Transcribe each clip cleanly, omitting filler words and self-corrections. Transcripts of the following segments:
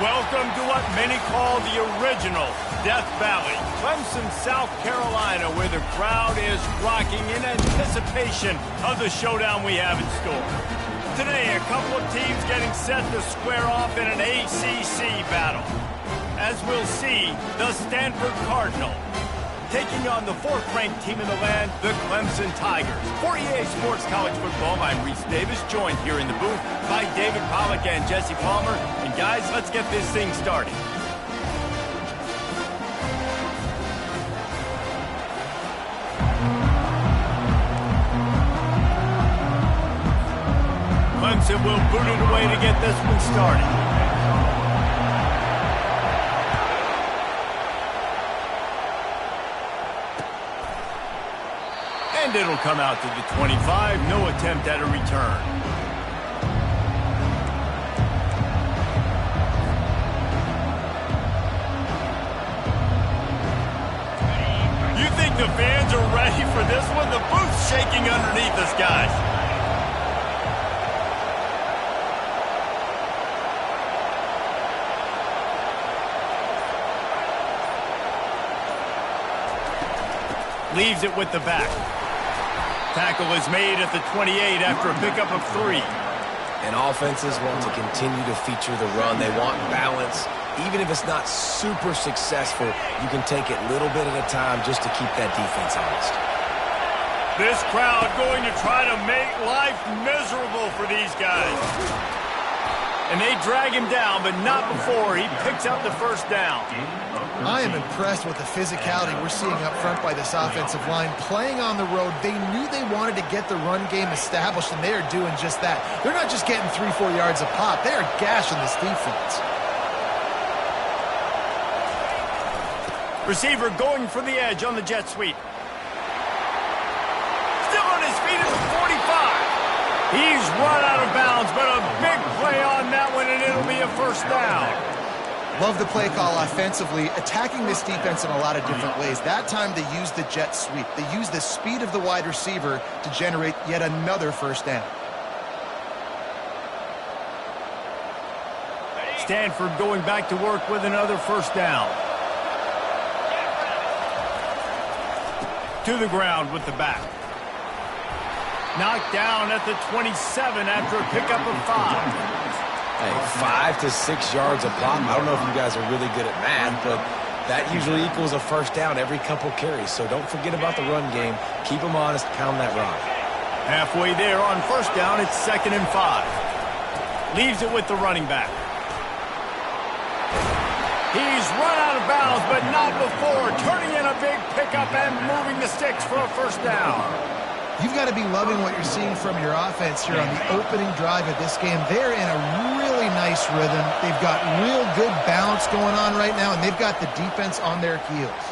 Welcome to what many call the original Death Valley, Clemson, South Carolina, where the crowd is rocking in anticipation of the showdown we have in store. Today, a couple of teams getting set to square off in an ACC battle. As we'll see, the Stanford Cardinal taking on the fourth-ranked team in the land, the Clemson Tigers. For EA Sports College Football, I'm Reese Davis, joined here in the booth by David Pollack and Jesse Palmer. And guys, let's get this thing started. Clemson will boot it away to get this one started. And it'll come out to the 25. No attempt at a return. You think the fans are ready for this one? The booth's shaking underneath us, guys. Leaves it with the back. Tackle is made at the 28 after a pickup of 3. And offenses want to continue to feature the run. They want balance. Even if it's not super successful, you can take it little bit at a time just to keep that defense honest. This crowd going to try to make life miserable for these guys. And they drag him down, but not before he picks up the first down. I am impressed with the physicality we're seeing up front by this offensive line. Playing on the road, they knew they wanted to get the run game established, and they are doing just that. They're not just getting 3-4 yards a pop. They are gashing this defense. Receiver going for the edge on the jet sweep. Still on his feet at the 45. He's run out of bounds, but a big play on that one, and it'll be a first down. Love the play call offensively, attacking this defense in a lot of different ways. That time they used the jet sweep. They used the speed of the wide receiver to generate yet another first down. Stanford going back to work with another first down. To the ground with the back. Knocked down at the 27 after a pickup of 5. Hey, 5 to 6 yards a pop. I don't know if you guys are really good at math, but that usually equals a first down every couple carries. So don't forget about the run game. Keep them honest. Pound that rock. Halfway there on first down, it's 2nd and 5. Leaves it with the running back. He's run out of bounds, but not before. Turning in a big pickup and moving the sticks for a first down. You've got to be loving what you're seeing from your offense here on the opening drive of this game. They're in a really nice rhythm. They've got real good balance going on right now, and they've got the defense on their heels.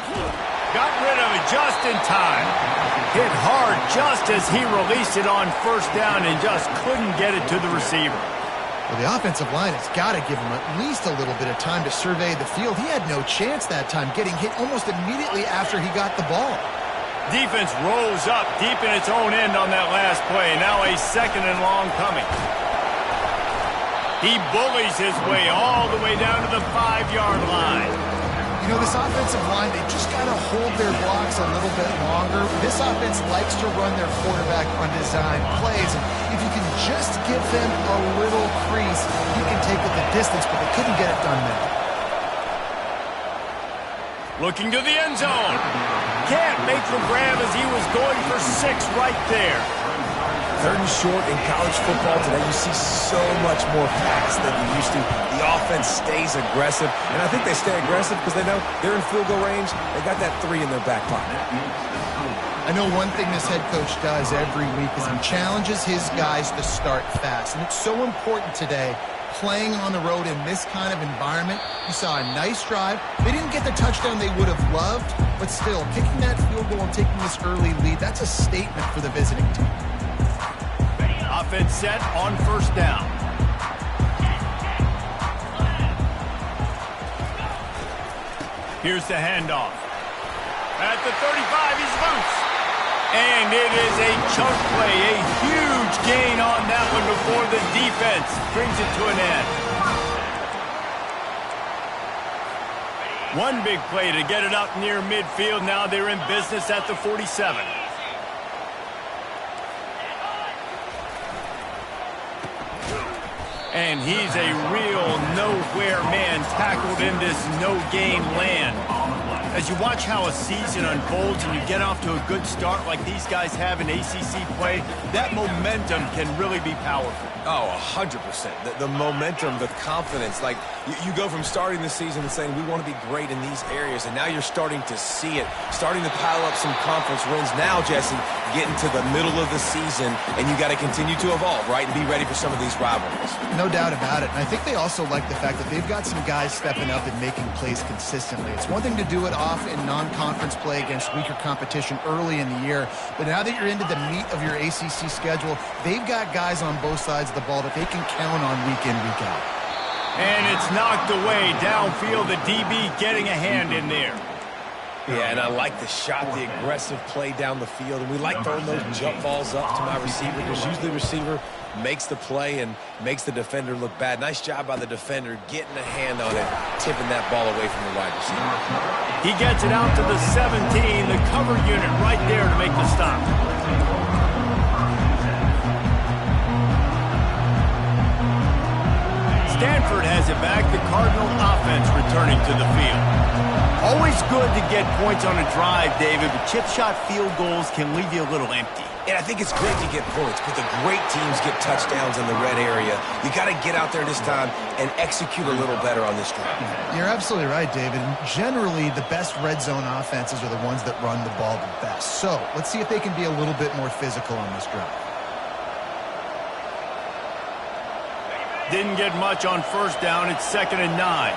Got rid of it just in time. Hit hard just as he released it on first down and just couldn't get it to the receiver. Well, the offensive line has got to give him at least a little bit of time to survey the field. He had no chance that time, getting hit almost immediately after he got the ball. Defense rose up deep in its own end on that last play. Now a 2nd and long coming. He bullies his way all the way down to the 5-yard line. You know, this offensive line, they just got to hold their blocks a little bit longer. This offense likes to run their quarterback on design plays. And if you can just give them a little crease, you can take it the distance, but they couldn't get it done there. Looking to the end zone. Can't make the grab as he was going for 6 right there. 3rd and short in college football today, you see so much more pass than you used to. The offense stays aggressive, and I think they stay aggressive because they know they're in field goal range. They got that 3 in their back pocket. I know one thing this head coach does every week is he challenges his guys to start fast, and it's so important today. Playing on the road in this kind of environment, you saw a nice drive. They didn't get the touchdown they would have loved, but still, kicking that field goal and taking this early lead, that's a statement for the visiting team. Offense set on first down. Here's the handoff. At the 35, he's loose. And it is a chunk play, a huge gain on that one before the defense brings it to an end. One big play to get it up near midfield. Now they're in business at the 47. And he's a real nowhere man tackled in this no-game land. As you watch how a season unfolds and you get off to a good start like these guys have in ACC play, that momentum can really be powerful. Oh, 100%. The momentum, the confidence. Like, you go from starting the season and saying, we want to be great in these areas, and now you're starting to see it, starting to pile up some conference wins. Now, Jesse, getting to the middle of the season, and you got to continue to evolve, right, and be ready for some of these rivalries. No doubt about it. And I think they also like the fact that they've got some guys stepping up and making plays consistently. It's one thing to do it off in non-conference play against weaker competition early in the year, but now that you're into the meat of your ACC schedule, they've got guys on both sides of the ball that they can count on week in, week out. And it's knocked away downfield. The DB getting a hand in there. Yeah, and I like the shot, the aggressive play down the field. And we like throwing those jump balls up to my receiver because usually the receiver makes the play and makes the defender look bad. Nice job by the defender getting a hand on it, tipping that ball away from the wide receiver. He gets it out to the 17, the cover unit right there to make the stop. Stanford has it back. The Cardinal offense returning to the field. Always good to get points on a drive, David, but chip shot field goals can leave you a little empty. And I think it's great to get points, but the great teams get touchdowns in the red area. You got to get out there this time and execute a little better on this drive. You're absolutely right, David. Generally, the best red zone offenses are the ones that run the ball the best. So let's see if they can be a little bit more physical on this drive. Didn't get much on first down. It's 2nd and 9.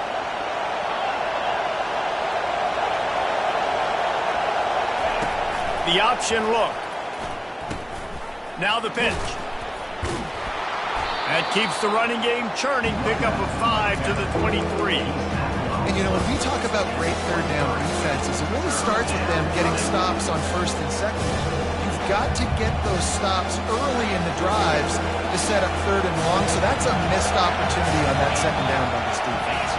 The option look. Now the pitch. That keeps the running game churning. Pick up a 5 to the 23. And, you know, when we talk about great third down defenses, it really starts with them getting stops on first and second down. You've got to get those stops early in the drives to set up third and long, so that's a missed opportunity on that second down by this defense.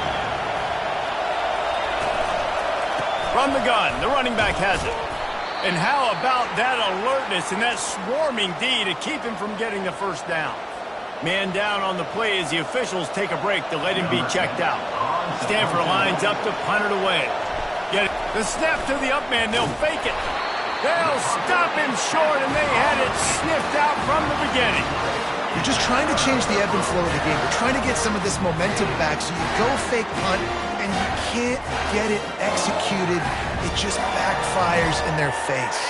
From the gun, the running back has it. And how about that alertness and that swarming D to keep him from getting the first down? Man down on the play as the officials take a break to let him be checked out. Stanford lines up to punt it away. Get it. The snap to the up man, they'll fake it. They'll stop him short, and they had it sniffed out from the beginning. You're just trying to change the ebb and flow of the game. You're trying to get some of this momentum back, so you go fake punt, and you can't get it executed. It just backfires in their face.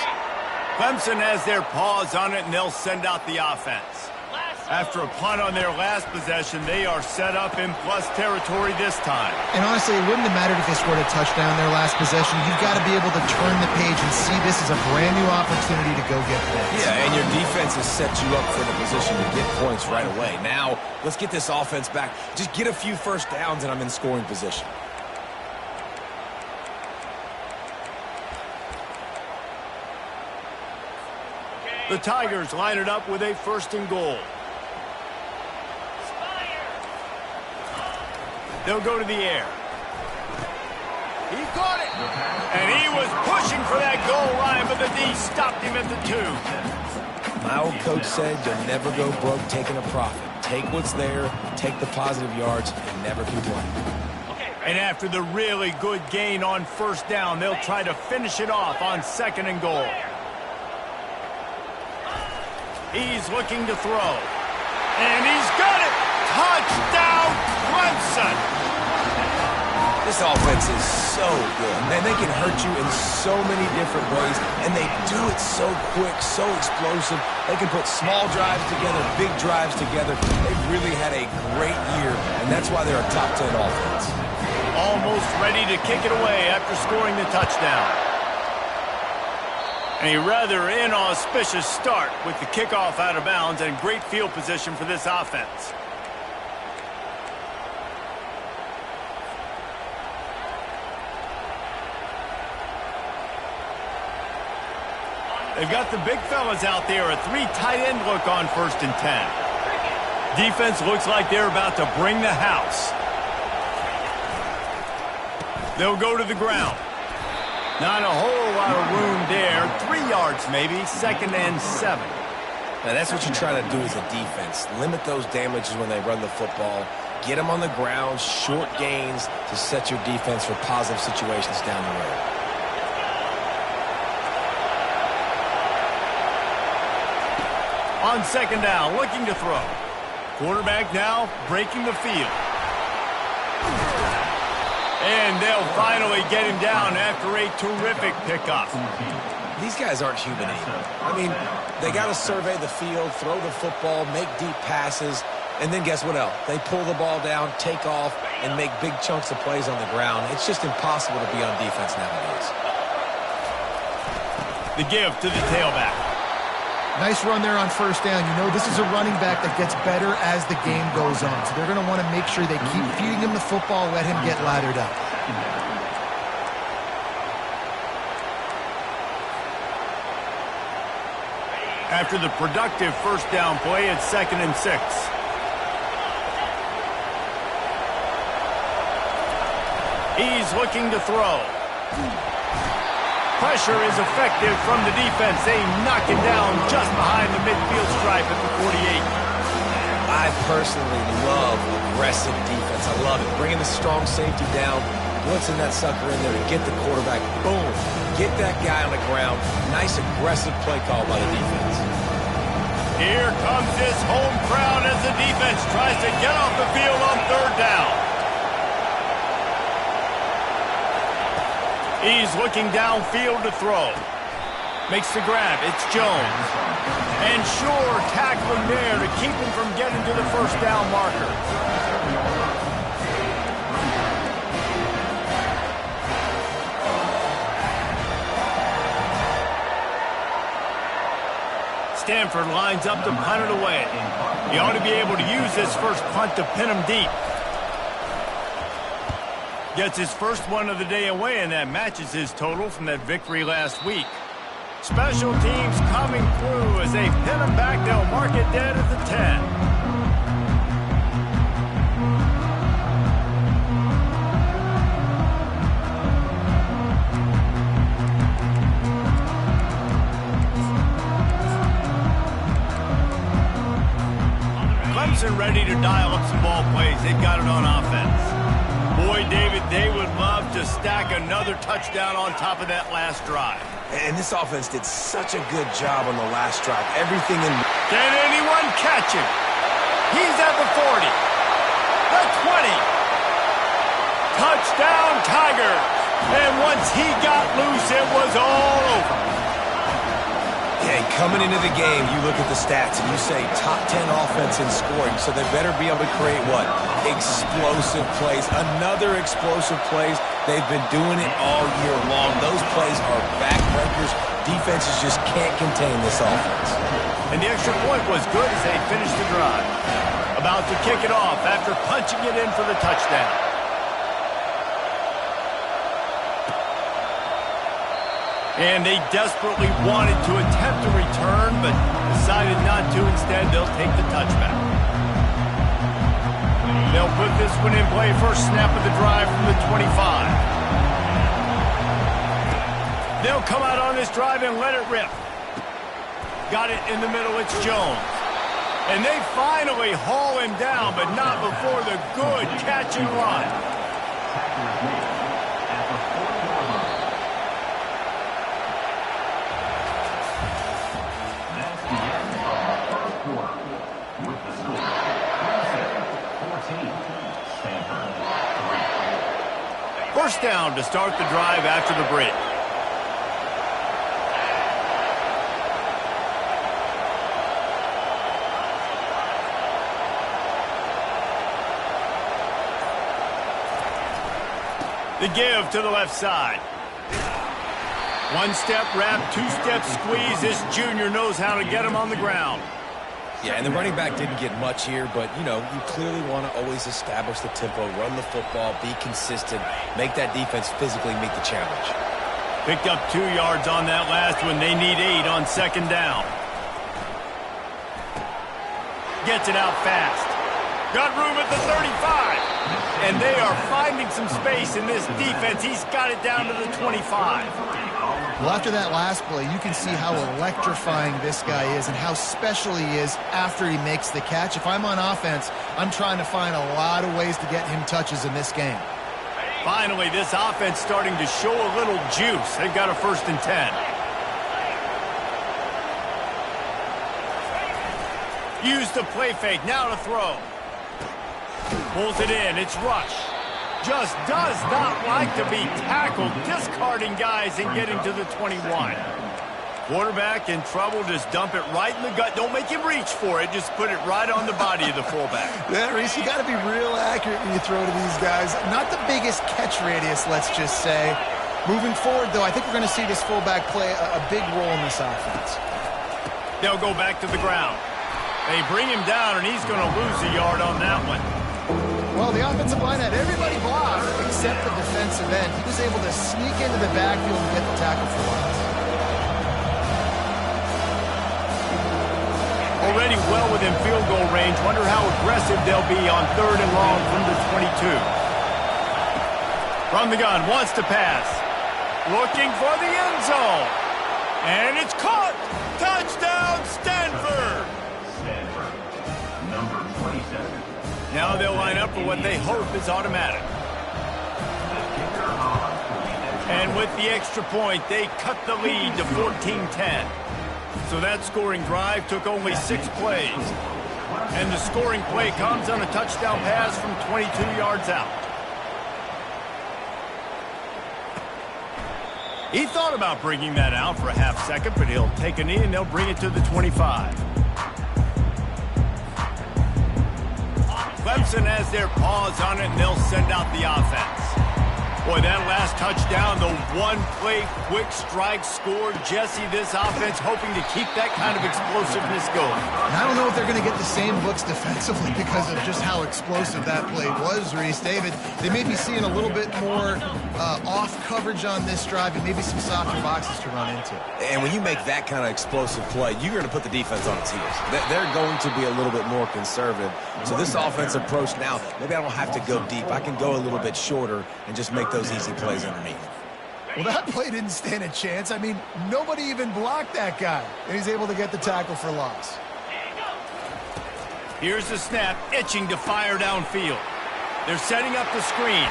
Clemson has their paws on it, and they'll send out the offense. After a punt on their last possession, they are set up in plus territory this time. And honestly, it wouldn't have mattered if they scored a touchdown their last possession. You've got to be able to turn the page and see this as a brand new opportunity to go get points. Yeah, and your defense has set you up for the position to get points right away. Now, let's get this offense back. Just get a few first downs, and I'm in scoring position. The Tigers line it up with a 1st and goal. They'll go to the air. He caught it. And he was pushing for that goal line, but the D stopped him at the 2. My old coach said you'll never go broke taking a profit. Take what's there, take the positive yards, and never complain. And after the really good gain on first down, they'll try to finish it off on 2nd and goal. He's looking to throw. And he's got it! Touchdown, Clemson! This offense is so good. Man, they can hurt you in so many different ways, and they do it so quick, so explosive. They can put small drives together, big drives together. They've really had a great year, and that's why they're a top 10 offense. Almost ready to kick it away after scoring the touchdown. And a rather inauspicious start with the kickoff out of bounds and great field position for this offense. They've got the big fellas out there, a 3 tight end look on 1st and 10. Defense looks like they're about to bring the house. They'll go to the ground. Not a whole lot of room there. 3 yards maybe, 2nd and 7. Now, that's what you try to do as a defense. Limit those damages when they run the football. Get them on the ground, short gains to set your defense for positive situations down the road. On 2nd down, looking to throw. Quarterback now breaking the field. And they'll finally get him down after a terrific pickup. These guys aren't human either. I mean, they got to survey the field, throw the football, make deep passes, and then guess what else? They pull the ball down, take off, and make big chunks of plays on the ground. It's just impossible to be on defense nowadays. The give to the tailback. Nice run there on 1st down. You know, this is a running back that gets better as the game goes on. So they're going to want to make sure they keep feeding him the football, let him get lathered up. After the productive 1st down play, it's 2nd and 6. He's looking to throw. Pressure is effective from the defense. They knock him down just behind the midfield stripe at the 48. I personally love aggressive defense. I love it. Bringing the strong safety down, blitzing that sucker in there to get the quarterback. Boom. Get that guy on the ground. Nice aggressive play call by the defense. Here comes this home crowd as the defense tries to get off the field on 3rd down. He's looking downfield to throw. Makes the grab. It's Jones. And sure, tackling there to keep him from getting to the 1st down marker. Stanford lines up to punt it away. He ought to be able to use this first punt to pin him deep. Gets his first one of the day away, and that matches his total from that victory last week. Special teams coming through as they pin him back. They'll mark it dead at the 10. Ready to dial up some ball plays. They've got it on offense. Boy, David, they would love to stack another touchdown on top of that last drive. And this offense did such a good job on the last drive. Everything in... Can anyone catch him? He's at the 40. The 20. Touchdown, Tigers. And once he got loose, it was all over. Hey, coming into the game, you look at the stats and you say top 10 offense in scoring, so they better be able to create what? Explosive plays. Another explosive plays. They've been doing it all year long. Those plays are backbreakers. Defenses just can't contain this offense. And the extra point was good as they finished the drive. About to kick it off after punching it in for the touchdown. And they desperately wanted to attempt a return, but decided not to. Instead, they'll take the touchback. They'll put this one in play. First snap of the drive from the 25. They'll come out on this drive and let it rip. Got it in the middle. It's Jones. And they finally haul him down, but not before the good catch and run. First down to start the drive after the break. The give to the left side. One-step wrap, two-step squeeze. This junior knows how to get him on the ground. Yeah, and the running back didn't get much here, but, you know, you clearly want to always establish the tempo, run the football, be consistent, make that defense physically meet the challenge. Picked up 2 yards on that last one. They need 8 on second down. Gets it out fast. Got room at the 35. And they are finding some space in this defense. He's got it down to the 25. Well, after that last play, you can see how electrifying this guy is and how special he is after he makes the catch. If I'm on offense, I'm trying to find a lot of ways to get him touches in this game. Finally, this offense starting to show a little juice. They've got a 1st and 10. Use the play fake. Now to throw. Pulls it in. It's Rush. Just does not like to be tackled, discarding guys and getting to the 21. Quarterback in trouble, just dump it right in the gut. Don't make him reach for it. Just put it right on the body of the fullback. Yeah, Reese, you got to be real accurate when you throw to these guys. Not the biggest catch radius, let's just say. Moving forward, though, I think we're going to see this fullback play a big role in this offense. They'll go back to the ground. They bring him down, and he's going to lose a yard on that one. Well, the offensive line had everybody blocked except the defensive end. He was able to sneak into the backfield and get the tackle for loss. Already well within field goal range. Wonder how aggressive they'll be on 3rd and long from the 22. From the gun, wants to pass. Looking for the end zone. And it's caught. Touchdown, Stanford. Number 27. Now they'll line up for what they hope is automatic. And with the extra point, they cut the lead to 14-10. So that scoring drive took only 6 plays. And the scoring play comes on a touchdown pass from 22 yards out. He thought about bringing that out for a half second, but he'll take a knee and they'll bring it to the 25. Clemson has their paws on it, and they'll send out the offense. Boy, that last touchdown, the one-play quick strike score. Jesse, this offense hoping to keep that kind of explosiveness going. I don't know if they're going to get the same looks defensively because of just how explosive that play was, Reese. David, they may be seeing a little bit more off coverage on this drive and maybe some softer boxes to run into. And when you make that kind of explosive play, you're going to put the defense on its heels. They're going to be a little bit more conservative. So this offense approach now, maybe I don't have to go deep. I can go a little bit shorter and just make those easy plays underneath. Well, that play didn't stand a chance. I mean, nobody even blocked that guy, and he's able to get the tackle for loss. Here's the snap, itching to fire downfield. They're setting up the screen.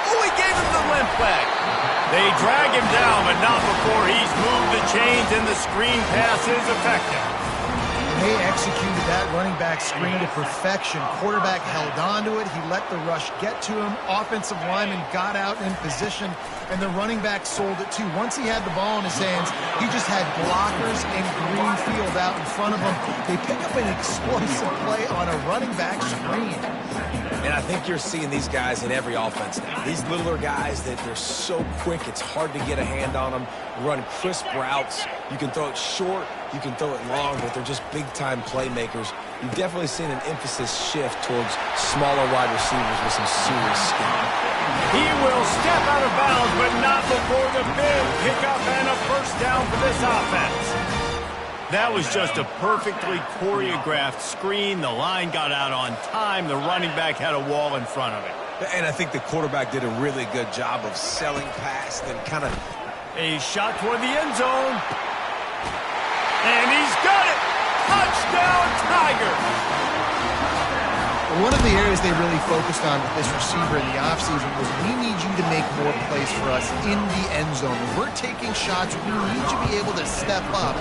Oh, he gave him the limp leg. They drag him down, but not before he's moved the chains, and the screen pass is effective. They executed that running back screen to perfection. Quarterback held on to it. He let the rush get to him. Offensive lineman got out in position, and the running back sold it too. Once he had the ball in his hands, he just had blockers and green field out in front of him. They pick up an explosive play on a running back screen. And I think you're seeing these guys in every offense now. These littler guys that they're so quick, it's hard to get a hand on them. Run crisp routes. You can throw it short, you can throw it long, but they're just big-time playmakers. You've definitely seen an emphasis shift towards smaller wide receivers with some serious skill. He will step out of bounds, but not before the big pickup and a first down for this offense. That was just a perfectly choreographed screen. The line got out on time. The running back had a wall in front of it. And I think the quarterback did a really good job of selling past and kind of... A shot toward the end zone. And he's got it! Touchdown, Tiger! One of the areas they really focused on with this receiver in the offseason was we need you to make more plays for us in the end zone. When we're taking shots, we need you to be able to step up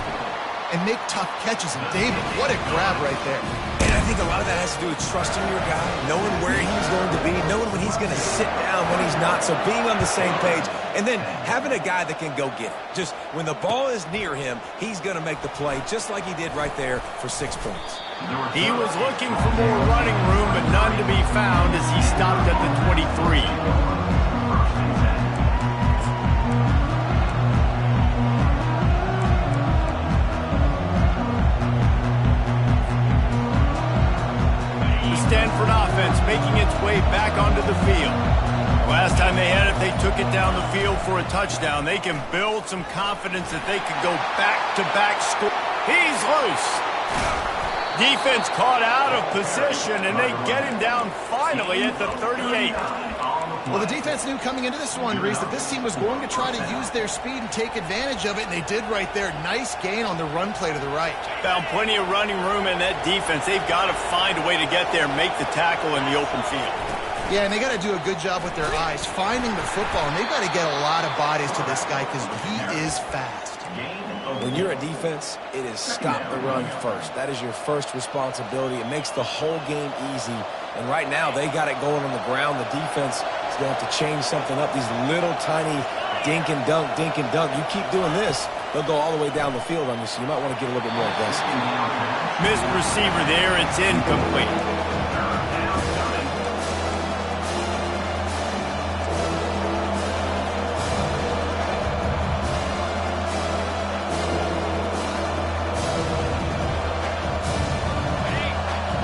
and make tough catches. And David, what a grab right there. And I think a lot of that has to do with trusting your guy, knowing where he's going to be, knowing when he's going to sit down, when he's not. So being on the same page, and then having a guy that can go get it. Just when the ball is near him, he's going to make the play, just like he did right there for 6 points. He was looking for more running room, but none to be found as he stopped at the 23. Stanford offense making its way back onto the field. Last time they had it, they took it down the field for a touchdown. They can build some confidence that they could go back-to-back score. He's loose. Defense caught out of position, and they get him down finally at the 38. Well, the defense knew coming into this one, Reese, that this team was going to try to use their speed and take advantage of it, and they did right there. Nice gain on the run play to the right. Found plenty of running room in that defense. They've got to find a way to get there and make the tackle in the open field. Yeah, and they got to do a good job with their eyes, finding the football, and they've got to get a lot of bodies to this guy because he is fast. When you're a defense, it is stop the run first. That is your first responsibility. It makes the whole game easy. And right now, they got it going on the ground. The defense is going to have to change something up. These little tiny dink and dunk, dink and dunk. You keep doing this, they'll go all the way down the field on you, so you might want to get a little bit more aggressive. Missed receiver there. It's incomplete.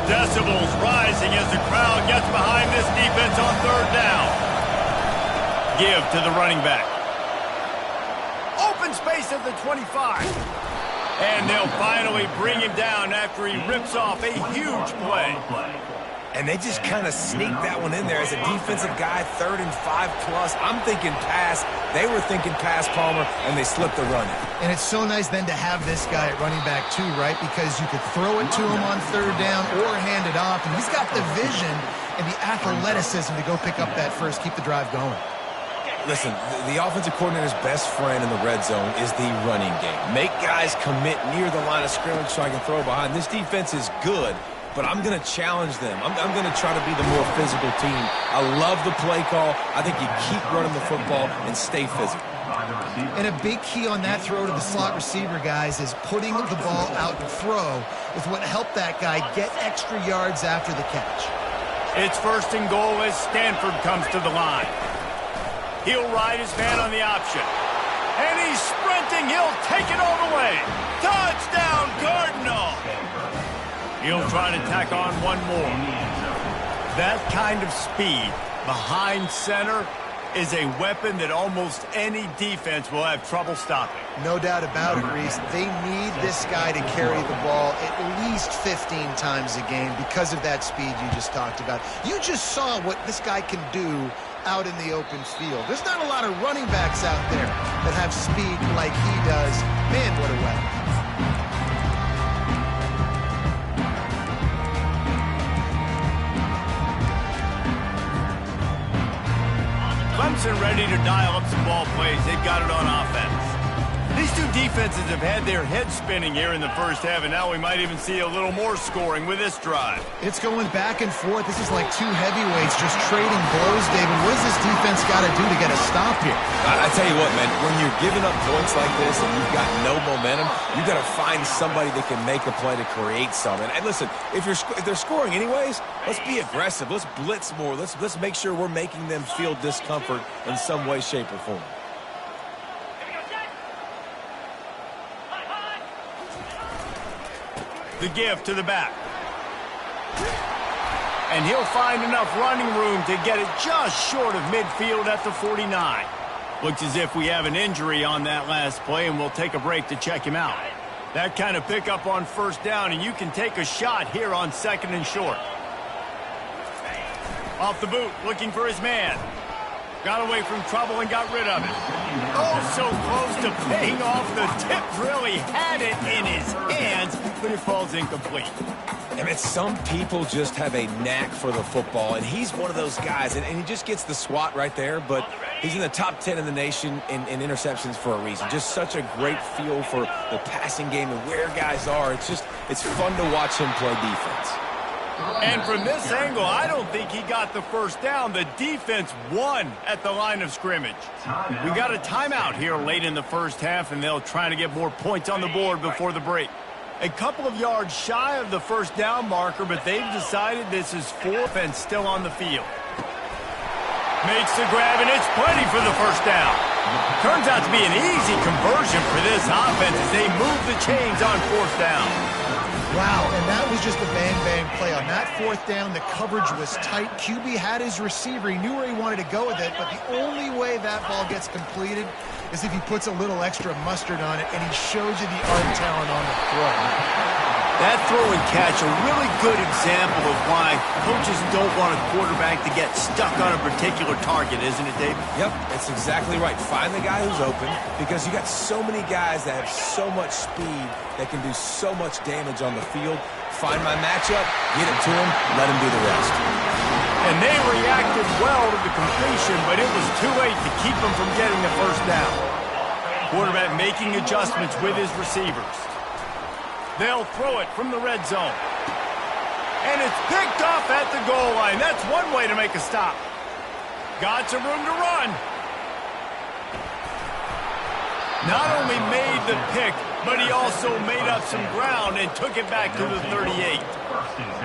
Decibels rising as the crowd gets behind this defense on third down. Give to the running back. Open space at the 25. And they'll finally bring him down after he rips off a huge play. And they just kind of sneaked that one in there as a defensive guy, 3rd and 5+. I'm thinking pass. They were thinking pass, Palmer, and they slipped the run. And it's so nice then to have this guy at running back too, right? Because you could throw it to him on third down or hand it off, and he's got the vision and the athleticism to go pick up that first, keep the drive going. Listen, the offensive coordinator's best friend in the red zone is the running game. Make guys commit near the line of scrimmage so I can throw behind. This defense is good, but I'm going to challenge them. I'm going to try to be the more physical team. I love the play call. I think you keep running the football and stay physical. And a big key on that throw to the slot receiver, guys, is putting the ball out and throw with what helped that guy get extra yards after the catch. It's 1st and goal as Stanford comes to the line. He'll ride his man on the option. And he's sprinting. He'll take it all the way. Touchdown, Cardinal! He'll try to tack on one more. That kind of speed behind center is a weapon that almost any defense will have trouble stopping. No doubt about it, Reese. They need this guy to carry the ball at least 15 times a game because of that speed you just talked about. You just saw what this guy can do out in the open field. There's not a lot of running backs out there that have speed like he does. Man, what a weapon. Clemson ready to dial up some ball plays. They've got it on offense. These two defenses have had their heads spinning here in the first half, and now we might even see a little more scoring with this drive. It's going back and forth. This is like two heavyweights just trading blows, David. What does this defense got to do to get a stop here? I tell you what, man, when you're giving up points like this and you've got no momentum, you got to find somebody that can make a play to create something. And listen, if they're scoring anyways, let's be aggressive. Let's blitz more. Let's make sure we're making them feel discomfort in some way, shape, or form. The give to the back. And he'll find enough running room to get it just short of midfield at the 49. Looks as if we have an injury on that last play, and we'll take a break to check him out. That kind of pickup on first down, and you can take a shot here on 2nd and short. Off the boot, looking for his man. Got away from trouble and got rid of it. Oh, so close to paying off. The tip really had it in his hands, but it falls incomplete. I mean, some people just have a knack for the football, and he's one of those guys, and he just gets the swat right there, but he's in the top 10 in the nation in interceptions for a reason. Just such a great feel for the passing game and where guys are. It's fun to watch him play defense. And from this angle, I don't think he got the first down. The defense won at the line of scrimmage. We got a timeout here late in the first half, and they'll try to get more points on the board before the break. A couple of yards shy of the first down marker, but they've decided this is 4th and still on the field. Makes the grab, and it's plenty for the first down. Turns out to be an easy conversion for this offense as they move the chains on 4th down. Wow, and that was just a bang-bang play. On that 4th down, the coverage was tight. QB had his receiver. He knew where he wanted to go with it, but the only way that ball gets completed is if he puts a little extra mustard on it, and he shows you the arm talent on the throw. That throw and catch, a really good example of why coaches don't want a quarterback to get stuck on a particular target, isn't it, Dave? Yep, it's exactly right. Find the guy who's open, because you got so many guys that have so much speed that can do so much damage on the field. Find my matchup, get it to him, let him do the rest. And they reacted well to the completion, but it was too late to keep them from getting the first down. Quarterback making adjustments with his receivers. They'll throw it from the red zone. And it's picked off at the goal line. That's one way to make a stop. Got some room to run. Not only made the pick, but he also made up some ground and took it back to the 38.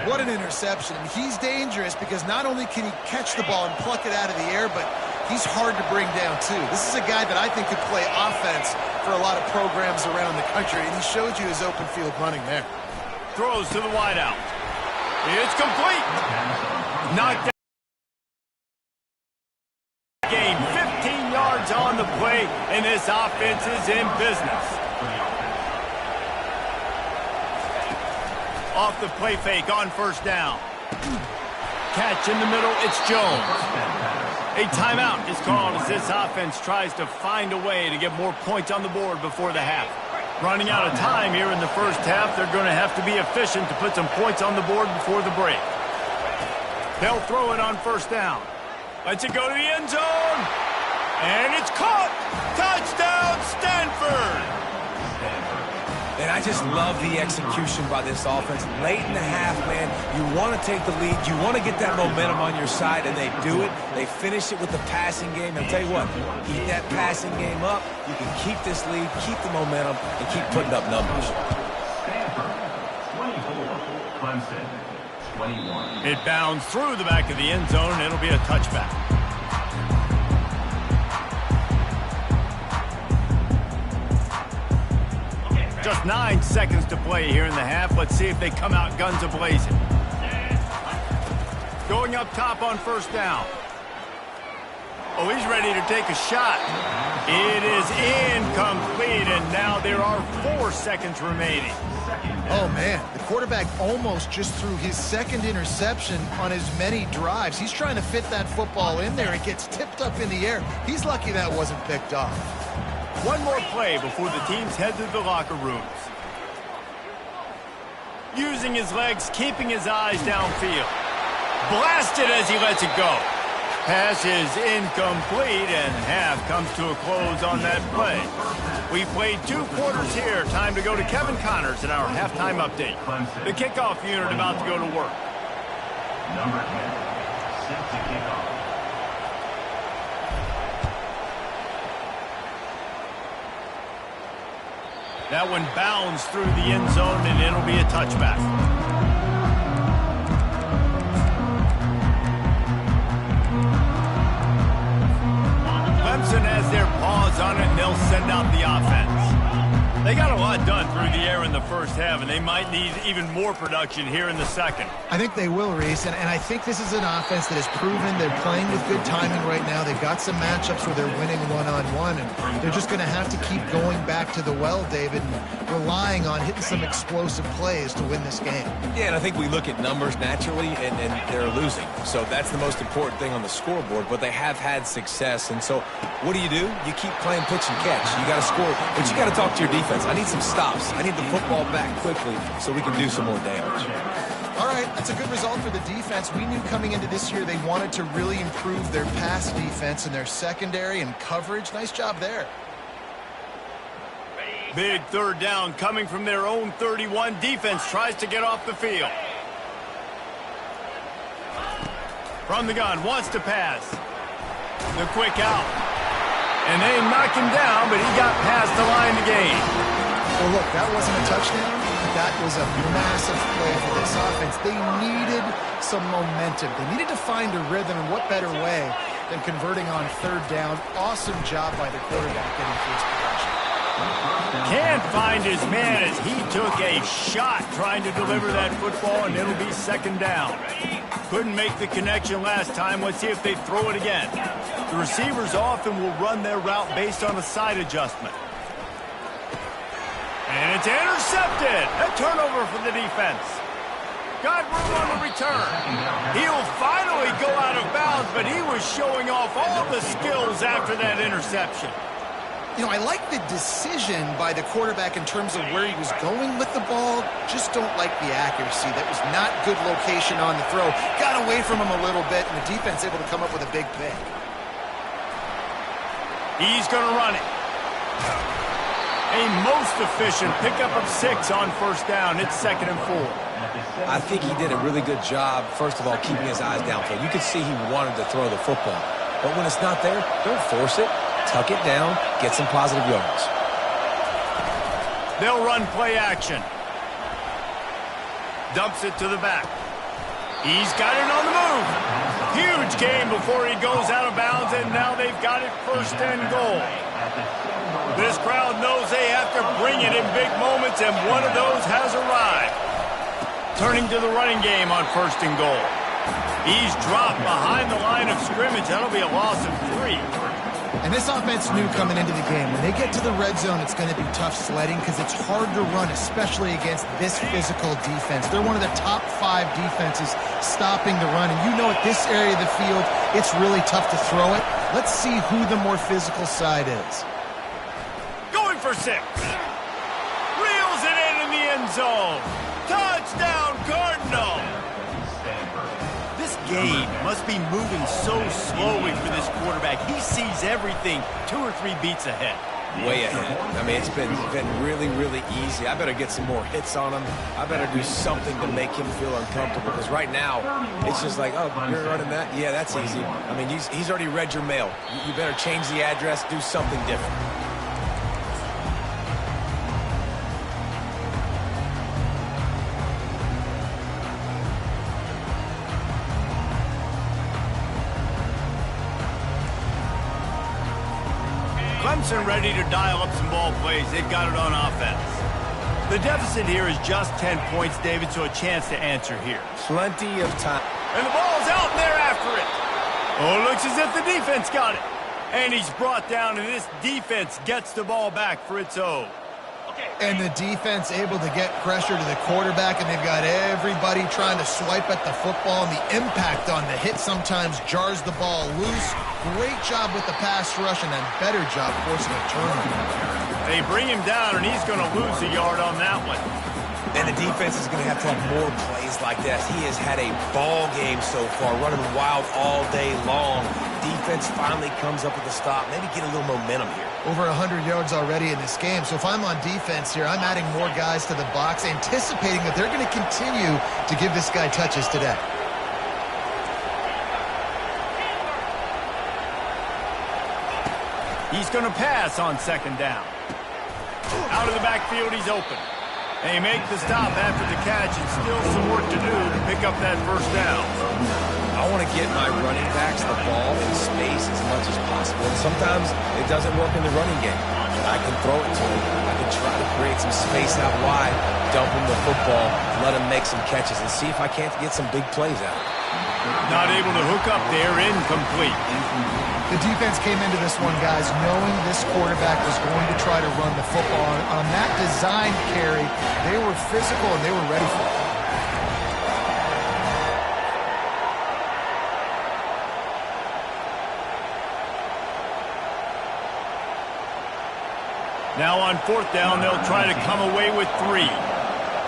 What an interception. He's dangerous because not only can he catch the ball and pluck it out of the air, but he's hard to bring down, too. This is a guy that I think could play offense for a lot of programs around the country, and he showed you his open field running there. Throws to the wideout. It's complete. Knocked down. Game 15 yards on the play, and this offense is in business. Off the play fake on first down. Catch in the middle, it's Jones. A timeout is called as this offense tries to find a way to get more points on the board before the half. Running out of time here in the first half, they're going to have to be efficient to put some points on the board before the break. They'll throw it on first down. Lets it go to the end zone. And it's caught. Touchdown, Stanford. And I just love the execution by this offense. Late in the half, man, you want to take the lead. You want to get that momentum on your side, and they do it. They finish it with the passing game. And I'll tell you what, keep that passing game up. You can keep this lead, keep the momentum, and keep putting up numbers. Stanford, 24, Clemson, 21. It bounds through the back of the end zone, and it'll be a touchback. Just 9 seconds to play here in the half. Let's see if they come out guns a-blazing. Going up top on first down. Oh, he's ready to take a shot. It is incomplete, and now there are 4 seconds remaining. Oh, man, the quarterback almost just threw his second interception on as many drives. He's trying to fit that football in there. It gets tipped up in the air. He's lucky that wasn't picked off. One more play before the teams head to the locker rooms. Using his legs, keeping his eyes downfield. Blasted as he lets it go. Pass is incomplete, and half comes to a close on that play. We played 2 quarters here. Time to go to Kevin Connors in our halftime update. The kickoff unit about to go to work. Number 10, set to kick off. That one bounds through the end zone, and it'll be a touchback. Clemson has their paws on it, and they'll send out the offense. They got a lot done through the air in the first half, and they might need even more production here in the second. I think they will, Reese, and I think this is an offense that has proven they're playing with good timing right now. They've got some matchups where they're winning one-on-one, and they're just going to have to keep going back to the well, David, and relying on hitting some explosive plays to win this game. Yeah, and I think we look at numbers naturally, and they're losing. So that's the most important thing on the scoreboard, but they have had success. And so what do? You keep playing pitch and catch. You got to score, but you got to talk to your defense. I need some stops. I need the football back quickly so we can do some more damage. All right, that's a good result for the defense. We knew coming into this year they wanted to really improve their pass defense and their secondary and coverage. Nice job there. Big third down coming from their own 31. Defense tries to get off the field. From the gun, wants to pass. The quick out. And they knocked him down, but he got past the line to gain. Well, look, that wasn't a touchdown. That was a massive play for this offense. They needed some momentum. They needed to find a rhythm, and what better way than converting on third down. Awesome job by the quarterback getting first possession. Can't find his man as he took a shot trying to deliver that football, and it'll be second down. Couldn't make the connection last time. Let's see if they throw it again. The receivers often will run their route based on a side adjustment. And It's intercepted. A turnover for the defense. Got room on the return. He'll finally go out of bounds, but he was showing off all the skills after that interception. You know, I like the decision by the quarterback in terms of where he was going with the ball. Just don't like the accuracy. That was not good location on the throw. Got away from him a little bit, and the defense able to come up with a big pick. He's going to run it. A most efficient pickup of 6 on first down. It's 2nd and 4. I think he did a really good job, first of all, keeping his eyes downfield. You could see he wanted to throw the football. But when it's not there, don't force it. Tuck it down, get some positive yards. They'll run play action. Dumps it to the back. He's got it on the move. Huge gain before he goes out of bounds, and now they've got it 1st and goal. This crowd knows they have to bring it in big moments, and one of those has arrived. Turning to the running game on 1st and goal. He's dropped behind the line of scrimmage. That'll be a loss of 3. And this offense knew coming into the game, when they get to the red zone, it's going to be tough sledding because it's hard to run, especially against this physical defense. They're one of the top 5 defenses stopping the run. And you know at this area of the field, it's really tough to throw it. Let's see who the more physical side is. Going for 6. Reels it in the end zone. Touchdown, Cardinal. This game must be moving so slowly for this quarterback. He sees everything 2 or 3 beats ahead. Way ahead. I mean, it's been really, really easy. I better get some more hits on him. I better do something to make him feel uncomfortable. Because right now, it's just like, oh, you're running that? Yeah, that's easy. I mean, he's already read your mail. You better change the address, do something different. Clemson ready to dial up some ball plays. They've got it on offense. The deficit here is just 10 points, David, so a chance to answer here. Plenty of time. And the ball's out, and they're after it. Oh, looks as if the defense got it. And he's brought down, and this defense gets the ball back for its own. And the defense able to get pressure to the quarterback, and they've got everybody trying to swipe at the football, and the impact on the hit sometimes jars the ball loose. Great job with the pass rush, and a better job forcing a turnover. They bring him down, and he's going to lose a yard on that one. And the defense is going to have more plays like that. He has had a ball game so far, running wild all day long. Defense finally comes up with a stop. Maybe get a little momentum here. Over 100 yards already in this game. So if I'm on defense here, I'm adding more guys to the box, anticipating that they're going to continue to give this guy touches today. He's going to pass on 2nd down. Out of the backfield, he's open. They make the stop after the catch, and still some work to do to pick up that 1st down. I want to get my running backs the ball in space as much as possible. And sometimes it doesn't work in the running game. I can throw it to him. I can try to create some space out wide, dump him the football, let him make some catches, and see if I can't get some big plays out of it. Not able to hook up there, incomplete. The defense came into this one, guys, knowing this quarterback was going to try to run the football. On that design carry, they were physical and they were ready for it. Now on 4th down, they'll try to come away with 3.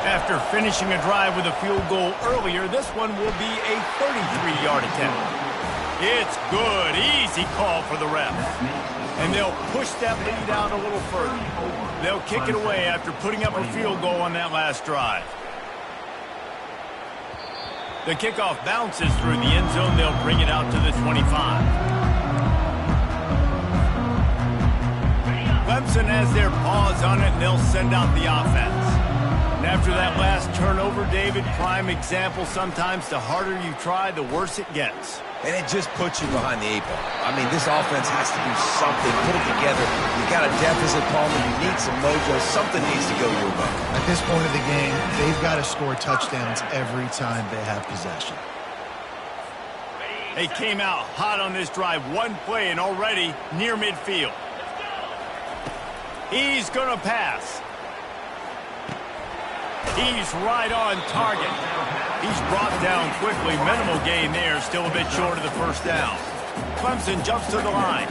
After finishing a drive with a field goal earlier, this one will be a 33-yard attempt. It's good. Easy call for the ref. And they'll push that lead out a little further. They'll kick it away after putting up a field goal on that last drive. The kickoff bounces through the end zone. They'll bring it out to the 25. Clemson has their paws on it, and they'll send out the offense. And after that last turnover, David, prime example, sometimes the harder you try, the worse it gets. And it just puts you behind the 8 ball. I mean, this offense has to do something, put it together. You got a deficit, Palmer. You need some mojo. Something needs to go your way. At this point of the game, they've got to score touchdowns every time they have possession. They came out hot on this drive. One play and already near midfield. He's going to pass. He's right on target. He's brought down quickly. Minimal gain there. Still a bit short of the first down. Clemson jumps to the line.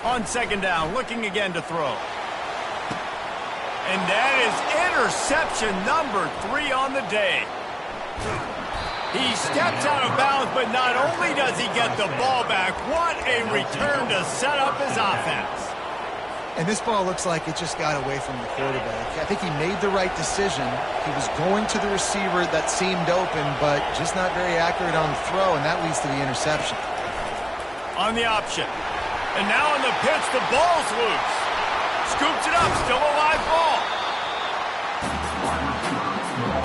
On second down, looking again to throw. And that is interception number 3 on the day. He steps out of bounds, but not only does he get the ball back, what a return to set up his offense. And this ball looks like it just got away from the quarterback. I think he made the right decision. He was going to the receiver that seemed open, but just not very accurate on the throw, and that leads to the interception. On the option. And now on the pitch, the ball's loose. Scoops it up, still a live ball.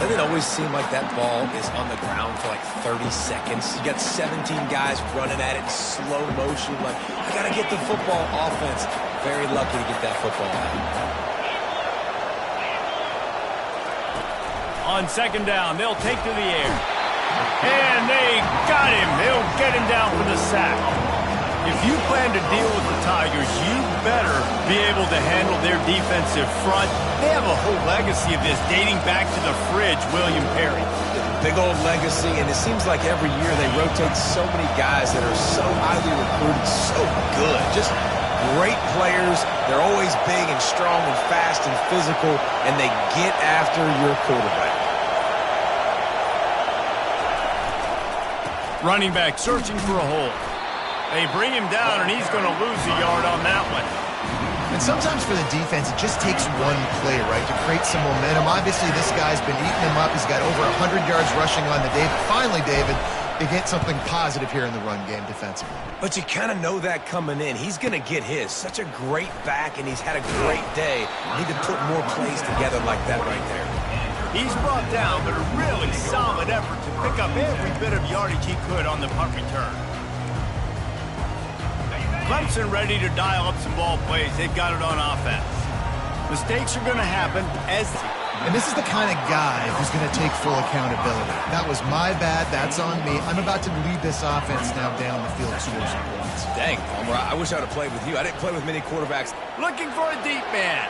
Doesn't it always seem like that ball is on the ground for like 30 seconds? You got 17 guys running at it in slow motion. Like, I got to get the football. Offense, very lucky to get that football out. On second down, they'll take to the air. And they got him. They'll get him down for the sack. If you plan to deal with the Tigers, you better be able to handle their defensive front. They have a whole legacy of this dating back to the fridge, William Perry. Big old legacy, and it seems like every year they rotate so many guys that are so highly recruited, so good. Just great players. They're always big and strong and fast and physical, and they get after your quarterback. Running back searching for a hole. They bring him down, and he's going to lose a yard on that one. And sometimes for the defense, it just takes one play, right, to create some momentum. Obviously, this guy's been eating him up. He's got over 100 yards rushing on the day. Finally, David, they get something positive here in the run game defensively. But you kind of know that coming in. He's going to get his. Such a great back, and he's had a great day. Need to put more plays together like that right there. He's brought down, but a really solid effort to pick up every bit of yardage he could on the punt return. Clemson ready to dial up some ball plays. They've got it on offense. Mistakes are going to happen as... And this is the kind of guy who's going to take full accountability. That was my bad. That's on me. I'm about to lead this offense now down the field to score some points. Dang, Palmer, I wish I would have played with you. I didn't play with many quarterbacks. Looking for a deep man.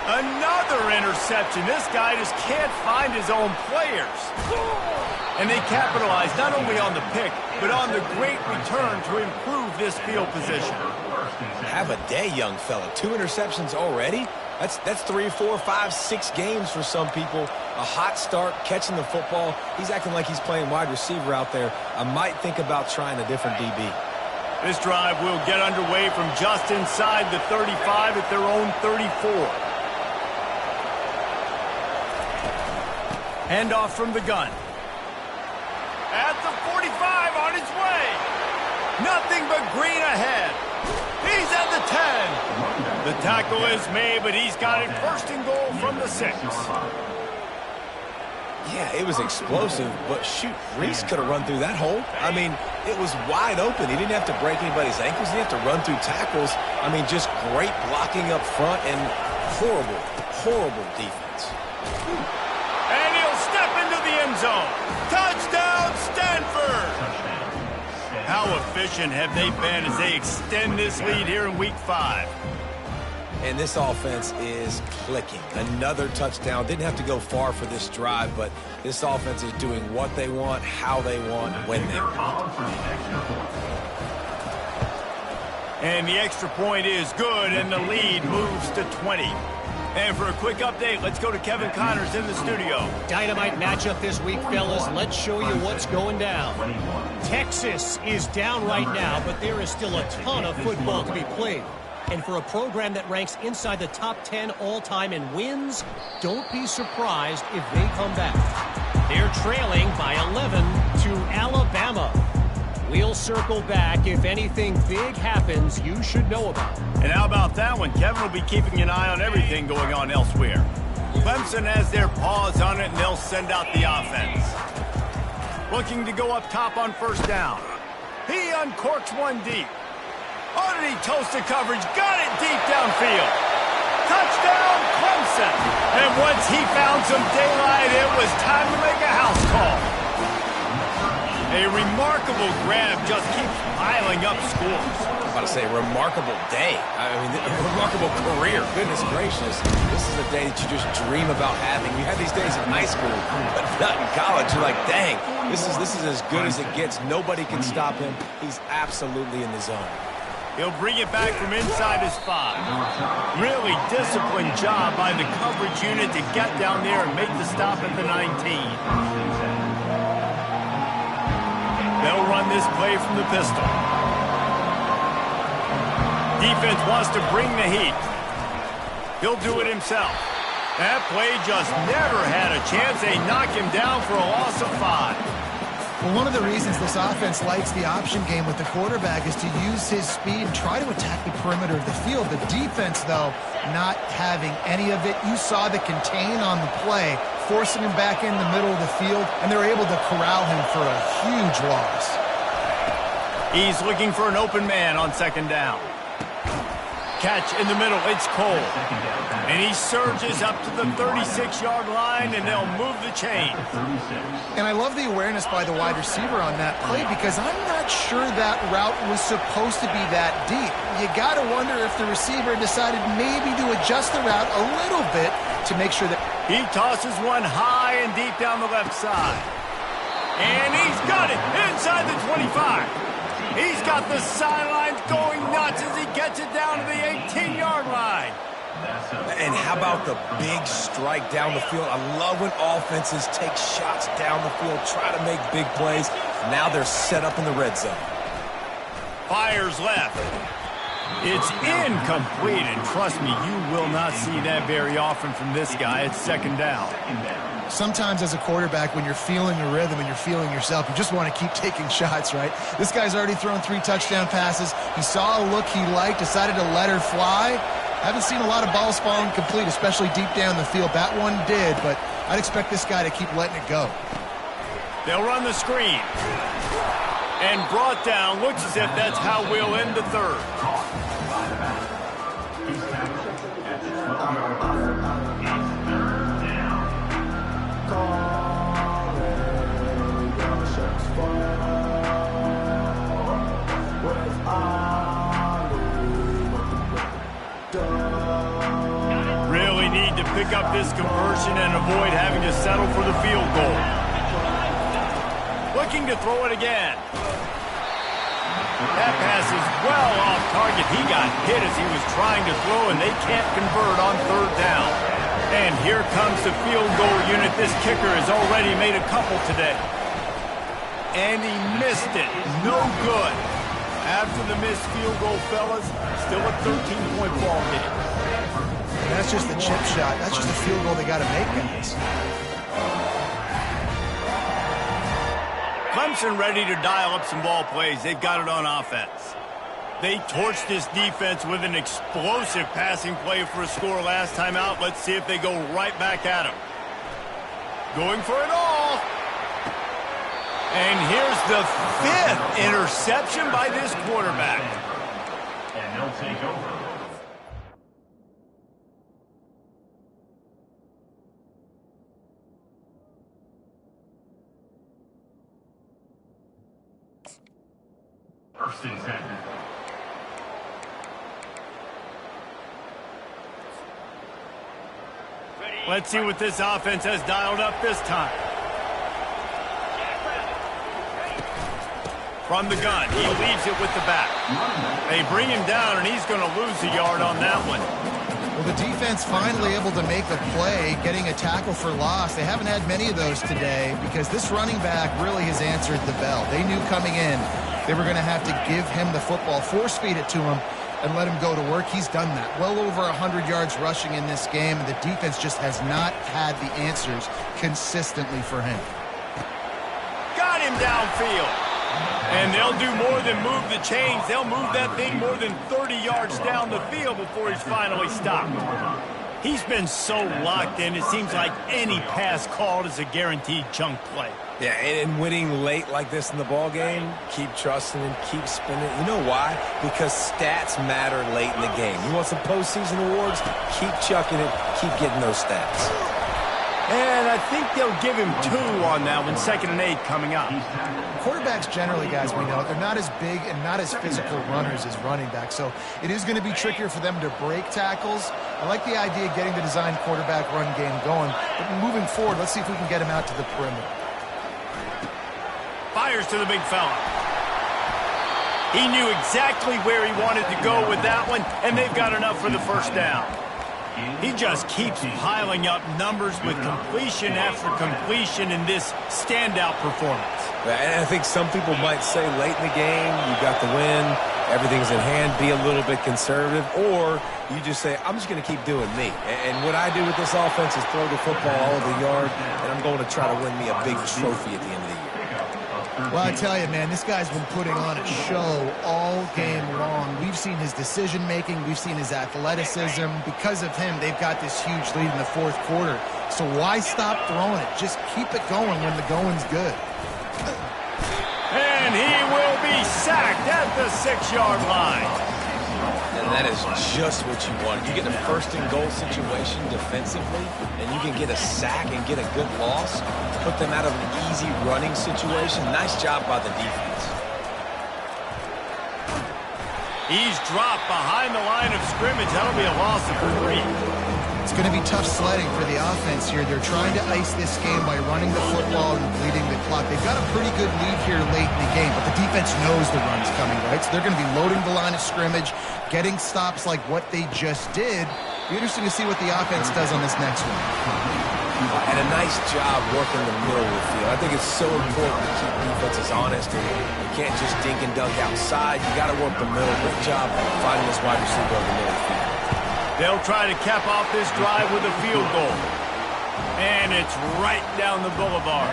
Another interception. This guy just can't find his own players. And they capitalize not only on the pick, but on the great return to improve this field position. Have a day, young fella. 2 interceptions already? That's 3, 4, 5, 6 games for some people. A hot start, catching the football. He's acting like he's playing wide receiver out there. I might think about trying a different DB. This drive will get underway from just inside the 35 at their own 34. Handoff from the gun. At the 45 on his way. Nothing but green ahead. He's at the 10. The tackle is made, but he's got it first and goal from the 6. Yeah, it was explosive, but shoot, Reese could have run through that hole. I mean, it was wide open. He didn't have to break anybody's ankles. He didn't have to run through tackles. I mean, just great blocking up front and horrible, horrible defense. And he'll step into the end zone. Touchdown, Stanford! How efficient have they been as they extend this lead here in Week 5? And this offense is clicking. Another touchdown. Didn't have to go far for this drive, but this offense is doing what they want, how they want, when they want. And the extra point is good, and the lead moves to 20. And for a quick update, let's go to Kevin Connors in the studio. Dynamite matchup this week, fellas. Let's show you what's going down. Texas is down right now, but there is still a ton of football to be played. And for a program that ranks inside the top 10 all-time in wins, don't be surprised if they come back. They're trailing by 11 to Alabama. We'll circle back. If anything big happens, you should know about it. And how about that one? Kevin will be keeping an eye on everything going on elsewhere. Clemson has their paws on it, and they'll send out the offense. Looking to go up top on first down. He uncorks one deep. Oh, did he toast the coverage? Got it deep downfield. Touchdown, Clemson. And once he found some daylight, it was time to make a house call. A remarkable grab just keeps piling up scores. I'm about to say, remarkable day. I mean, a remarkable career. Goodness gracious. This is a day that you just dream about having. You had these days in high school, but not in college. You're like, dang, this is as good as it gets. Nobody can stop him. He's absolutely in the zone. He'll bring it back from inside his 5. Really disciplined job by the coverage unit to get down there and make the stop at the 19. They'll run this play from the pistol. Defense wants to bring the heat. He'll do it himself. That play just never had a chance. They knock him down for a loss of 5. Well, one of the reasons this offense likes the option game with the quarterback is to use his speed and try to attack the perimeter of the field. The defense, though, not having any of it. You saw the contain on the play, forcing him back in the middle of the field, and they're able to corral him for a huge loss. He's looking for an open man on second down. Catch in the middle, it's Cole. And he surges up to the 36-yard line, and they'll move the chain. And I love the awareness by the wide receiver on that play because I'm not sure that route was supposed to be that deep. You got to wonder if the receiver decided maybe to adjust the route a little bit to make sure that... He tosses one high and deep down the left side. And he's got it inside the 25. He's got the sidelines going nuts as he gets it down to the 18-yard line. And how about the big strike down the field? I love when offenses take shots down the field, try to make big plays. Now they're set up in the red zone. Fires left. It's incomplete, and trust me, you will not see that very often from this guy. It's second down. Sometimes as a quarterback, when you're feeling the rhythm and you're feeling yourself, you just want to keep taking shots, right? This guy's already thrown 3 touchdown passes. He saw a look he liked, decided to let her fly. Haven't seen a lot of balls falling complete, especially deep down the field. That one did, but I'd expect this guy to keep letting it go. They'll run the screen. And brought down. Looks as if that's how we'll end the third. Really need to pick up this conversion and avoid having to settle for the field goal. Looking to throw it again. That pass is well off target. He got hit as he was trying to throw, and they can't convert on third down. And here comes the field goal unit. This kicker has already made a couple today. And he missed it. No good. After the missed field goal, fellas, still a 13-point ball game. And that's just the chip shot. That's just a field goal they got to make, guys. Clemson ready to dial up some ball plays. They've got it on offense. They torched this defense with an explosive passing play for a score last time out. Let's see if they go right back at him. Going for it all. And here's the 5th interception by this quarterback. And they'll take over. First and 10. Let's see what this offense has dialed up this time. From the gun, he leaves it with the back. They bring him down, and he's going to lose a yard on that one. Well, the defense finally able to make a play, getting a tackle for loss. They haven't had many of those today because this running back really has answered the bell. They knew coming in they were going to have to give him the football, force-feed it to him, and let him go to work. He's done that. Well over 100 yards rushing in this game, and the defense just has not had the answers consistently for him. Got him downfield. And they'll do more than move the chains. They'll move that thing more than 30 yards down the field before he's finally stopped. He's been so locked in, it seems like any pass called is a guaranteed chunk play. Yeah, and winning late like this in the ball game, keep trusting and keep spinning. You know why? Because stats matter late in the game. You want some postseason awards? Keep chucking it. Keep getting those stats. And I think they'll give him 2 on that one, 2nd and 8 coming up. Quarterbacks generally, guys, we know, they're not as big and not as physical runners as running backs, so it is going to be trickier for them to break tackles. I like the idea of getting the design quarterback run game going, but moving forward, let's see if we can get him out to the perimeter. Fires to the big fella. He knew exactly where he wanted to go with that one, and they've got enough for the first down. He just keeps piling up numbers with completion after completion in this standout performance. And I think some people might say late in the game, you got the win, everything's in hand, be a little bit conservative, or you just say, I'm just going to keep doing me. And what I do with this offense is throw the football all over the yard, and I'm going to try to win me a big trophy at the end of the year. Well, I tell you, man, this guy's been putting on a show all game long. We've seen his decision-making. We've seen his athleticism. Because of him, they've got this huge lead in the 4th quarter. So why stop throwing it? Just keep it going when the going's good. And he will be sacked at the 6-yard line. And that is just what you want. You get a 1st and goal situation defensively, and you can get a sack and get a good loss, put them out of an easy running situation. Nice job by the defense. He's dropped behind the line of scrimmage. That'll be a loss of 3. It's going to be tough sledding for the offense here. They're trying to ice this game by running the football and bleeding the clock. They've got a pretty good lead here late in the game, but the defense knows the run's coming, right? So they're going to be loading the line of scrimmage, getting stops like what they just did. Be interesting to see what the offense does on this next one. And a nice job working the middle of the field. I think it's so important to keep defenses honest, and you can't just dink and dunk outside. You got to work the middle. Great job finding this wide receiver over the middle of the field. They'll try to cap off this drive with a field goal. And it's right down the boulevard.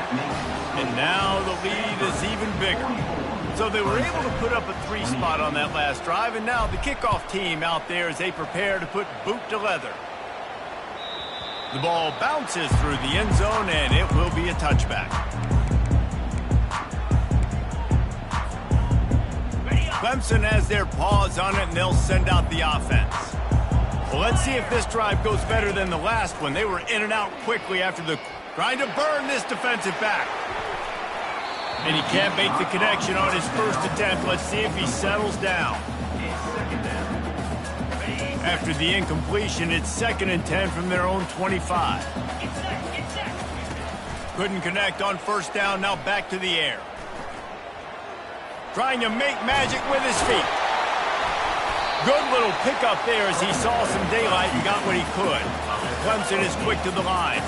And now the lead is even bigger. So they were able to put up a 3 spot on that last drive, and now the kickoff team out there as they prepare to put boot to leather. The ball bounces through the end zone, and it will be a touchback. Clemson has their paws on it, and they'll send out the offense. Well, let's see if this drive goes better than the last one. They were in and out quickly after trying to burn this defensive back. And he can't make the connection on his first attempt. Let's see if he settles down. After the incompletion, it's 2nd and 10 from their own 25. Couldn't connect on 1st down, now back to the air. Trying to make magic with his feet. Good little pickup there as he saw some daylight and got what he could. Clemson is quick to the line.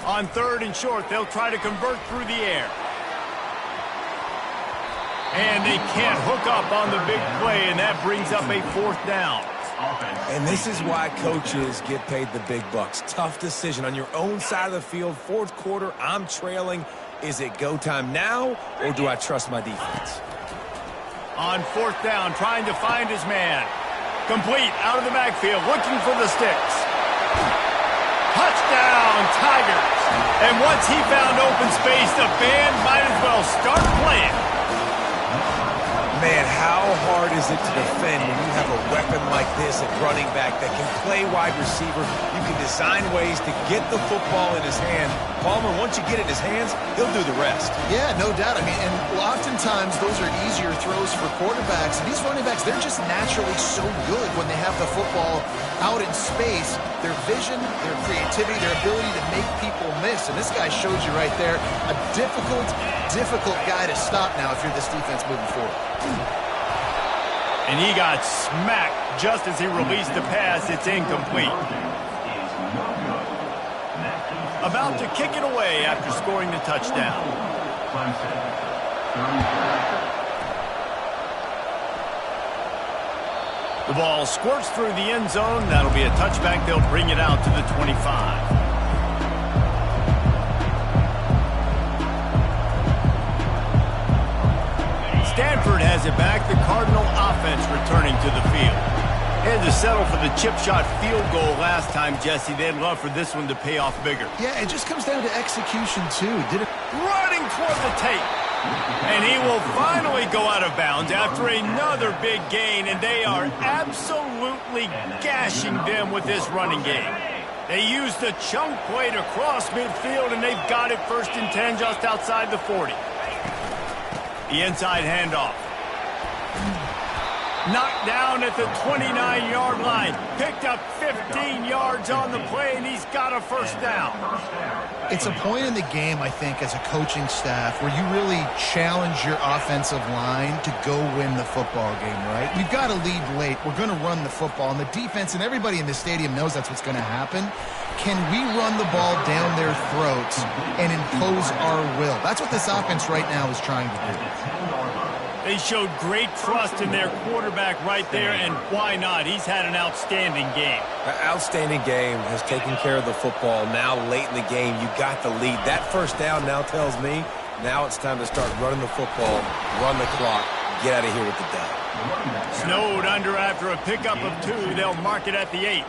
On 3rd and short, they'll try to convert through the air. And they can't hook up on the big play, and that brings up a 4th down. And this is why coaches get paid the big bucks. Tough decision on your own side of the field. 4th quarter, I'm trailing. Is it go time now, or do I trust my defense? On 4th down, trying to find his man. Complete, out of the backfield, looking for the sticks. Touchdown, Tigers. And once he found open space, the band might as well start playing. Man, how hard is it to defend when you have a weapon like this at running back that can play wide receiver? You can design ways to get the football in his hand. Palmer, once you get it in his hands, he'll do the rest. Yeah, no doubt. I mean, and oftentimes those are easier throws for quarterbacks. And these running backs, they're just naturally so good when they have the football out in space. Their vision, their creativity, their ability to make people miss. And this guy shows you right there a difficult guy to stop now if you're this defense moving forward. And he got smacked just as he released the pass. It's incomplete. About to kick it away after scoring the touchdown. The ball squirts through the end zone. That'll be a touchback. They'll bring it out to the 25. Stanford has it back. The Cardinal offense returning to the field. They had to settle for the chip shot field goal last time, Jesse. They'd love for this one to pay off bigger. Yeah, it just comes down to execution, too. Running toward the tape. And he will finally go out of bounds after another big gain, and they are absolutely gashing them with this running game. They used the chunk play to cross midfield, and they've got it 1st and 10 just outside the 40. The inside handoff. Knocked down at the 29-yard line. Picked up 15 yards on the play, and he's got a 1st down. It's a point in the game, I think, as a coaching staff where you really challenge your offensive line to go win the football game, right? We've got to lead late. We're going to run the football. And the defense and everybody in the stadium knows that's what's going to happen. Can we run the ball down their throats and impose our will? That's what this offense right now is trying to do. They showed great trust in their quarterback right there, and why not? He's had an outstanding game. An outstanding game, has taken care of the football. Now, late in the game, you got the lead. That 1st down now tells me now it's time to start running the football, run the clock, get out of here with the dub. Snowed under after a pickup of 2. They'll mark it at the 8.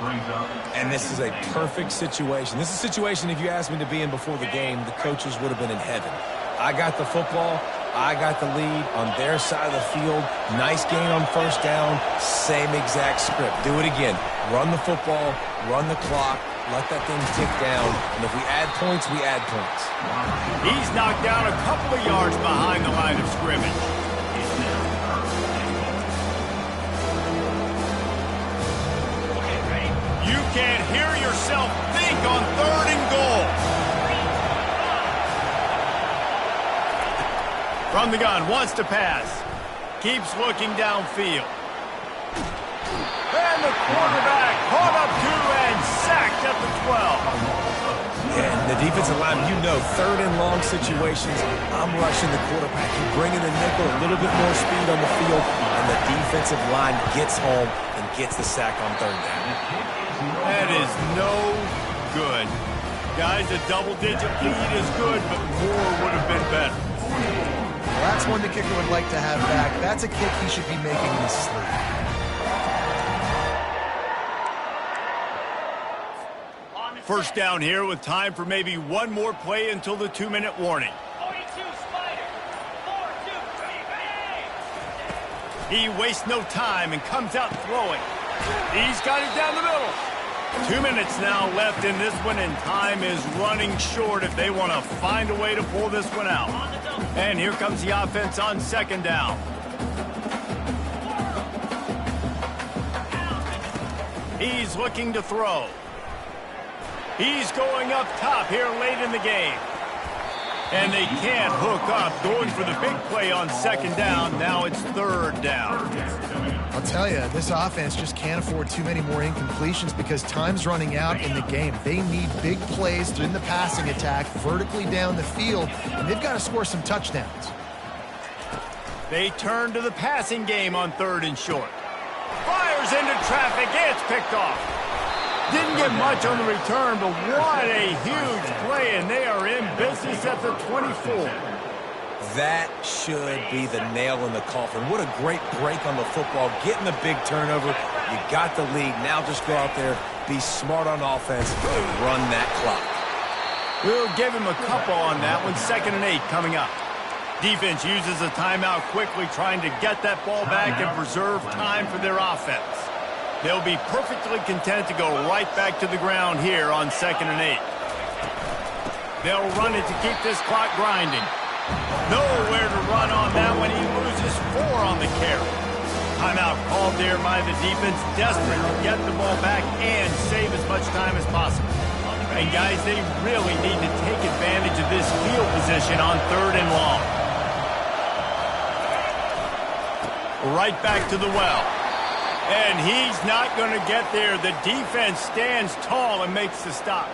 And this is a perfect situation. This is a situation, if you asked me to be in before the game, the coaches would have been in heaven. I got the football. I got the lead on their side of the field. Nice gain on 1st down. Same exact script. Do it again. Run the football, run the clock, let that thing tick down. And if we add points, we add points. He's knocked down a couple of yards behind the line of scrimmage. You can't hear yourself think on 3rd and goal. From the gun, wants to pass. Keeps looking downfield. And the quarterback caught up to and sacked at the 12. And the defensive line, you know, 3rd and long situations, I'm rushing the quarterback. You bring in the nickel, a little bit more speed on the field, and the defensive line gets home and gets the sack on 3rd down. That is no good. Guys, a double-digit lead is good, but more would have been better. Well, that's one the kicker would like to have back. That's a kick he should be making in his sleep. First down here with time for maybe one more play until the 2-minute warning. He wastes no time and comes out throwing. He's got it down the middle. 2 minutes now left in this one, and time is running short if they want to find a way to pull this one out. And here comes the offense on 2nd down. He's looking to throw. He's going up top here late in the game. And they can't hook up, going for the big play on 2nd down. Now it's 3rd down. I'll tell you, this offense just can't afford too many more incompletions because time's running out in the game. They need big plays in the passing attack, vertically down the field, and they've got to score some touchdowns. They turn to the passing game on 3rd and short. Fires into traffic. It's picked off. Didn't get much on the return, but what a huge play, and they are in business at the 24. That should be the nail in the coffin. What a great break on the football, getting the big turnover. You got the lead. Now just go out there, be smart on offense, and run that clock. We'll give him a couple on that one. 2nd and 8 coming up. Defense uses a timeout quickly, trying to get that ball back and preserve time for their offense. They'll be perfectly content to go right back to the ground here on 2nd and 8. They'll run it to keep this clock grinding. Nowhere to run on that one. He loses 4 on the carry. Timeout called there by the defense, desperate to get the ball back and save as much time as possible. And guys, they really need to take advantage of this field position on 3rd and long. Right back to the well. And he's not going to get there. The defense stands tall and makes the stop.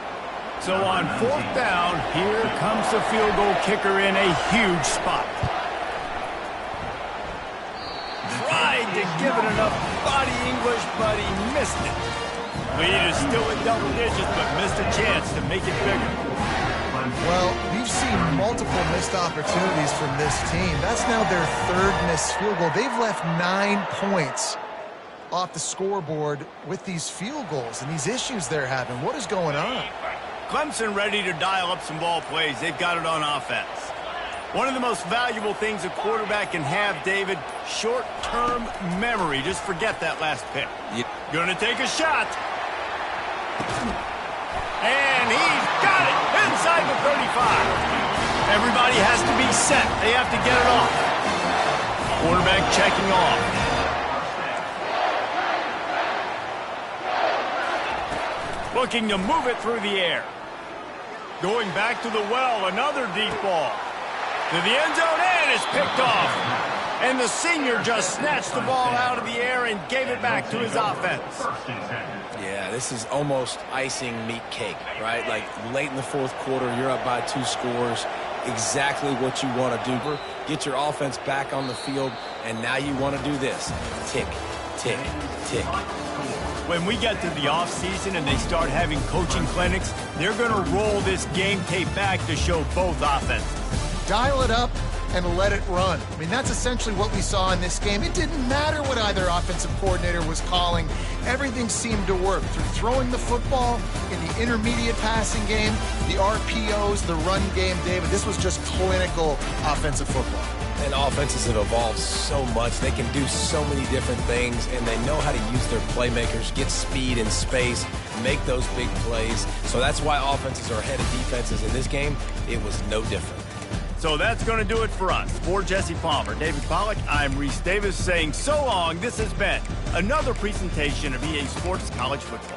So on 4th down, here comes the field goal kicker in a huge spot. Tried to give it enough body English, but he missed it. Lead is still in double digits, but missed a chance to make it bigger. Well, we've seen multiple missed opportunities from this team. That's now their 3rd missed field goal. They've left 9 points off the scoreboard with these field goals and these issues they're having. What is going on? Clemson ready to dial up some ball plays. They've got it on offense. One of the most valuable things a quarterback can have, David, short-term memory. Just forget that last pick. Gonna take a shot. And he's got it inside the 35. Everybody has to be set. They have to get it off. Quarterback checking off. Looking to move it through the air. Going back to the well, another deep ball. To the end zone, and it's picked off. And the senior just snatched the ball out of the air and gave it back to his offense. Yeah, this is almost icing meat cake, right? Like late in the fourth quarter, you're up by 2 scores. Exactly what you want to do. Get your offense back on the field, and now you want to do this. Tick, tick, tick. When we get to the offseason and they start having coaching clinics, they're going to roll this game tape back to show both offenses. Dial it up and let it run. I mean, that's essentially what we saw in this game. It didn't matter what either offensive coordinator was calling. Everything seemed to work through throwing the football in the intermediate passing game, the RPOs, the run game, David. This was just clinical offensive football. And offenses have evolved so much. They can do so many different things, and they know how to use their playmakers, get speed and space, make those big plays. So that's why offenses are ahead of defenses. In this game, it was no different. So that's going to do it for us. For Jesse Palmer, David Pollack, I'm Reese Davis saying so long. This has been another presentation of EA Sports College Football.